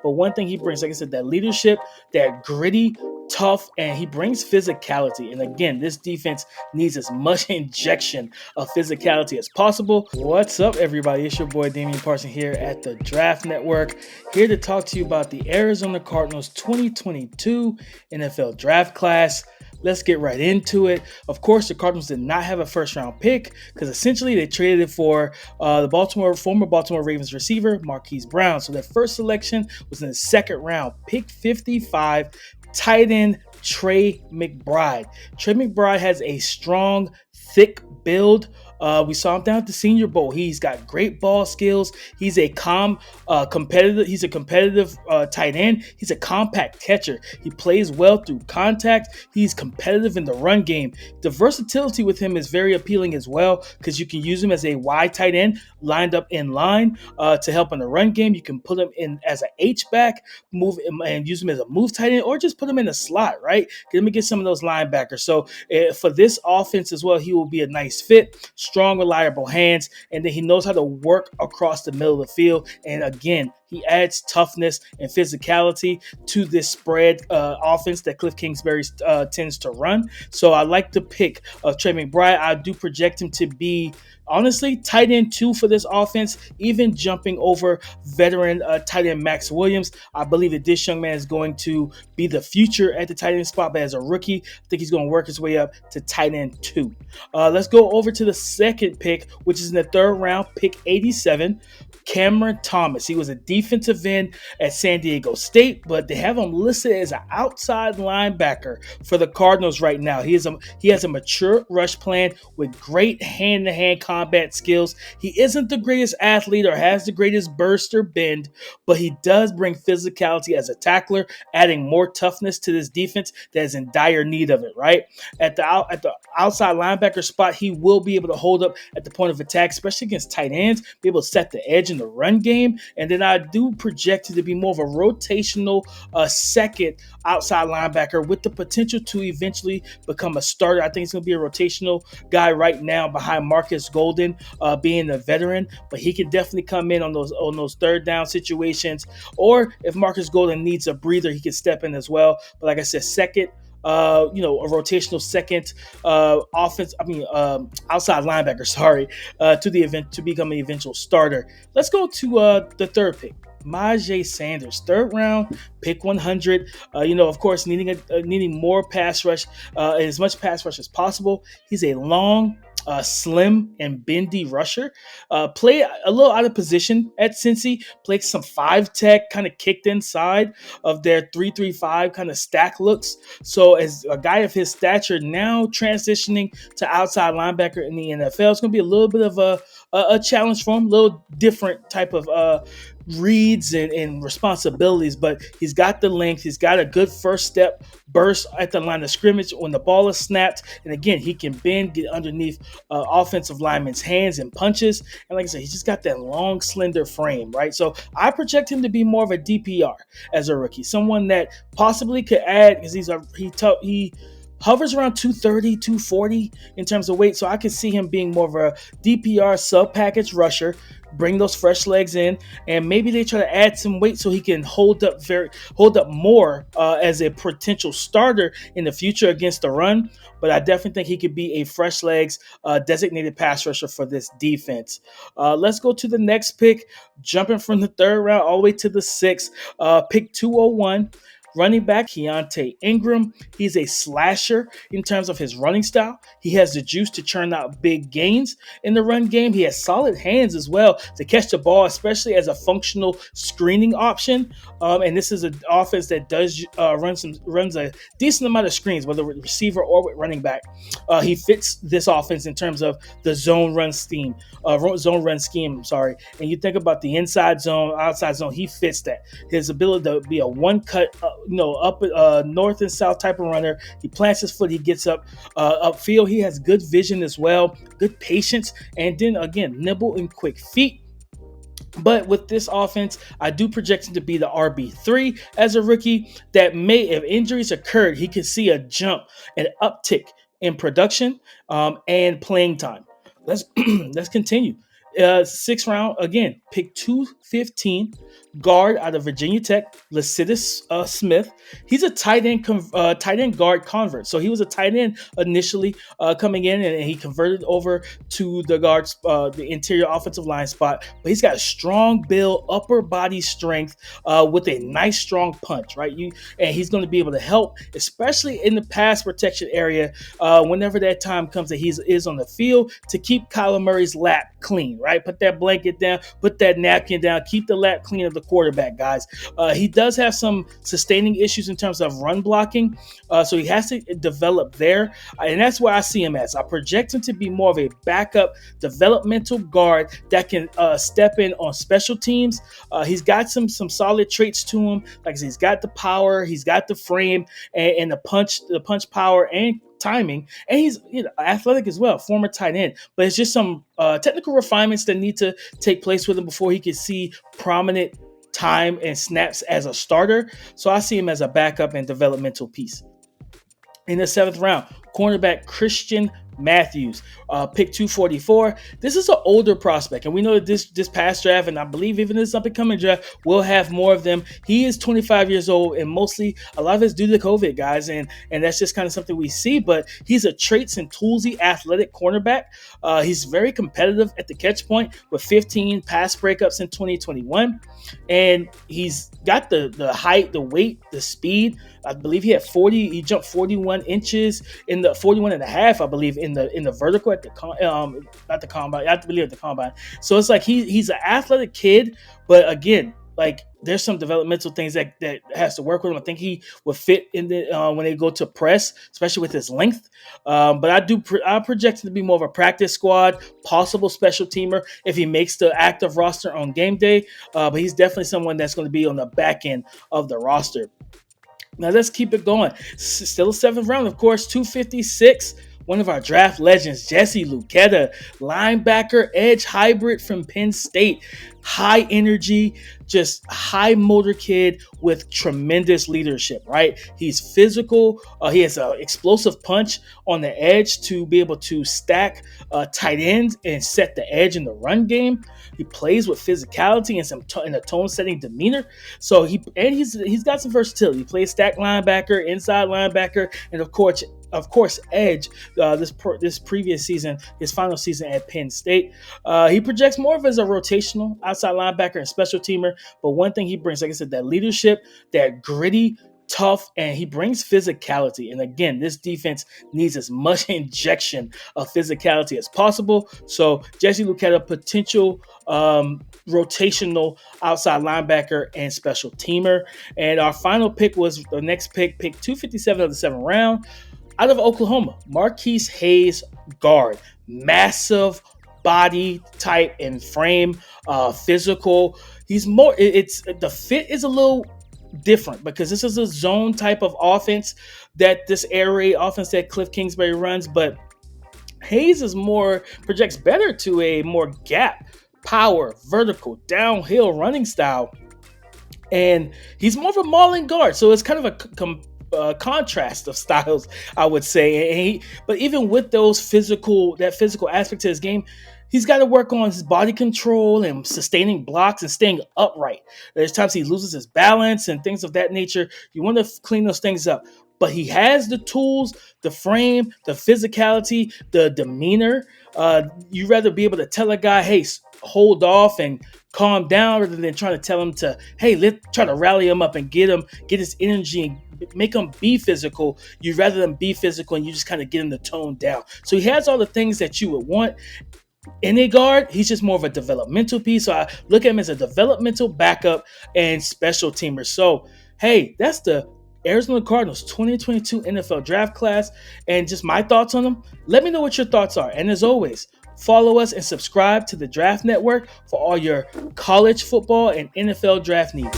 But one thing he brings, like I said, that leadership, that gritty, tough, and he brings physicality. And again, this defense needs as much injection of physicality as possible. What's up, everybody? It's your boy Damian Parson here at the Draft Network, here to talk to you about the Arizona Cardinals 2022 NFL Draft Class. Let's get right into it. Of course, the Cardinals did not have a first-round pick because essentially they traded it for the former Baltimore Ravens receiver Marquis Brown. So their first selection was in the second round, pick 55, tight end Tre McBride. Tre McBride has a strong, thick build. We saw him down at the Senior Bowl. He's got great ball skills. He's a competitive. He's a competitive tight end. He's a compact catcher. He plays well through contact. He's competitive in the run game. The versatility with him is very appealing as well because you can use him as a wide tight end lined up in line to help in the run game. You can put him in as an H-back, move him and use him as a move tight end, or just put him in a slot, right? Let me get some of those linebackers. So for this offense as well, he will be a nice fit. Strong, reliable hands, and then he knows how to work across the middle of the field. And again, he adds toughness and physicality to this spread offense that Cliff Kingsbury tends to run. So I like the pick of Tre McBride. I do project him to be, honestly, tight end 2 for this offense, even jumping over veteran tight end Max Williams. I believe that this young man is going to be the future at the tight end spot, but as a rookie, I think he's going to work his way up to tight end 2. Let's go over to the second pick, which is in the third round, pick 87. Cameron Thomas. He was a defensive end at San Diego State, but they have him listed as an outside linebacker for the Cardinals right now. He has a mature rush plan with great hand-to-hand combat skills. He isn't the greatest athlete or has the greatest burst or bend, but he does bring physicality as a tackler, adding more toughness to this defense that is in dire need of it, right? At the outside linebacker spot, he will be able to hold up at the point of attack, especially against tight ends, be able to set the edge in the run game. And then I do project it to be more of a rotational second outside linebacker with the potential to eventually become a starter. I think he's going to be a rotational guy right now behind Marcus Golden, being a veteran, but he can definitely come in on those third down situations. Or if Marcus Golden needs a breather, he can step in as well. But like I said, second, a rotational second outside linebacker, to the event to become an eventual starter. Let's go to the third pick. Myjai Sanders, third round, pick 100. Of course, needing more pass rush, as much pass rush as possible. He's a long, slim and bendy rusher. Play a little out of position at Cincy. Played some 5-tech, kind of kicked inside of their 3-3-5 kind of stack looks. So as a guy of his stature now transitioning to outside linebacker in the NFL, it's going to be a little bit of a challenge for him, a little different type of reads and responsibilities, but he's got the length. He's got a good first step burst at the line of scrimmage when the ball is snapped. And again, he can bend, get underneath offensive linemen's hands and punches. And like I said, he's just got that long, slender frame, right? So I project him to be more of a DPR as a rookie, someone that possibly could add, because he hovers around 230, 240 in terms of weight. So I could see him being more of a DPR sub-package rusher, bring those fresh legs in, and maybe they try to add some weight so he can hold up more as a potential starter in the future against the run. But I definitely think he could be a fresh legs designated pass rusher for this defense. Let's go to the next pick, jumping from the third round all the way to the sixth, pick 201. Running back Keonte Ingram. He's a slasher in terms of his running style. He has the juice to churn out big gains in the run game. He has solid hands as well to catch the ball, especially as a functional screening option. And this is an offense that does runs a decent amount of screens, whether with receiver or with running back. He fits this offense in terms of the zone run scheme. And you think about the inside zone, outside zone, he fits that. His ability to be a one-cut, up north and south type of runner. He plants his foot, he gets upfield. He has good vision as well, good patience, and then again, nimble and quick feet. But with this offense, I do project him to be the RB3 as a rookie that may, if injuries occurred, he could see a jump, an uptick in production and playing time. Let's continue. Sixth round, again, pick 215. guard out of Virginia Tech, Lucetta Smith. He's a tight end guard convert. So he was a tight end initially coming in, and he converted over to the guards, the interior offensive line spot. But he's got a strong build, upper body strength with a nice strong punch, right? And he's going to be able to help, especially in the pass protection area, whenever that time comes that he is on the field, to keep Kyler Murray's lap clean, right? Put that blanket down, put that napkin down, keep the lap clean of the quarterback, guys. He does have some sustaining issues in terms of run blocking, so he has to develop there, and that's where I see him as. I project him to be more of a backup developmental guard that can step in on special teams. He's got some solid traits to him. Like I said, he's got the power, he's got the frame, and the punch power and timing, and he's athletic as well, former tight end. But it's just some technical refinements that need to take place with him before he can see prominent time and snaps as a starter. So I see him as a backup and developmental piece. In the 7th round, cornerback Christian Matthews, pick 244. This is an older prospect, and we know that this past draft, and I believe even this up-and-coming draft, will have more of them. He is 25 years old, and mostly a lot of it's due to COVID, guys, and that's just kind of something we see, but he's a traits and toolsy athletic cornerback. He's very competitive at the catch point with 15 pass breakups in 2021, and he's got the height, the weight, the speed. I believe he jumped 41 inches in the 41 and a half, I believe, in the vertical at the not the combine. I believe at the combine. So it's like he's an athletic kid, but again, like there's some developmental things that has to work with him. I think he would fit in the when they go to press, especially with his length. But I project him to be more of a practice squad, possible special teamer if he makes the active roster on game day. But he's definitely someone that's going to be on the back end of the roster. Now let's keep it going. Still a 7th round, of course, 256. One of our draft legends, Jesse Lucetta, linebacker, edge hybrid from Penn State. High energy, just high motor kid with tremendous leadership, right? He's physical. He has an explosive punch on the edge to be able to stack tight ends and set the edge in the run game. He plays with physicality and a tone-setting demeanor. So he's got some versatility. He plays stack linebacker, inside linebacker, and of course, edge. This previous season, his final season at Penn State, he projects more of as a rotational outside linebacker and special teamer. But one thing he brings, like I said, that leadership, that gritty, tough, and he brings physicality. And again, this defense needs as much injection of physicality as possible. So Jesse Lucetta, potential rotational outside linebacker and special teamer. And our final pick was the next pick 257 of the 7th round. Out of Oklahoma, Marquis Hayes, guard, massive body type and frame, physical. He's more. The fit is a little different because this is a zone type of offense that this air raid offense that Cliff Kingsbury runs, but Hayes projects better to a more gap, power, vertical, downhill running style, and he's more of a mauling guard. So it's kind of a contrast of styles, I would say. But even with that physical aspect to his game, he's got to work on his body control and sustaining blocks and staying upright. There's times he loses his balance and things of that nature. You want to clean those things up. But he has the tools, the frame, the physicality, the demeanor. You'd rather be able to tell a guy, hey, hold off and calm down, rather than trying to tell him to, hey, let's try to rally him up and get his energy and make him be physical. You'd rather than be physical and you just kind of get him to tone down. So he has all the things that you would want in a guard. He's just more of a developmental piece. So I look at him as a developmental backup and special teamer. So, hey, that's the Arizona Cardinals 2022 NFL draft class, and just my thoughts on them. Let me know what your thoughts are. And as always, follow us and subscribe to the Draft Network for all your college football and NFL draft needs.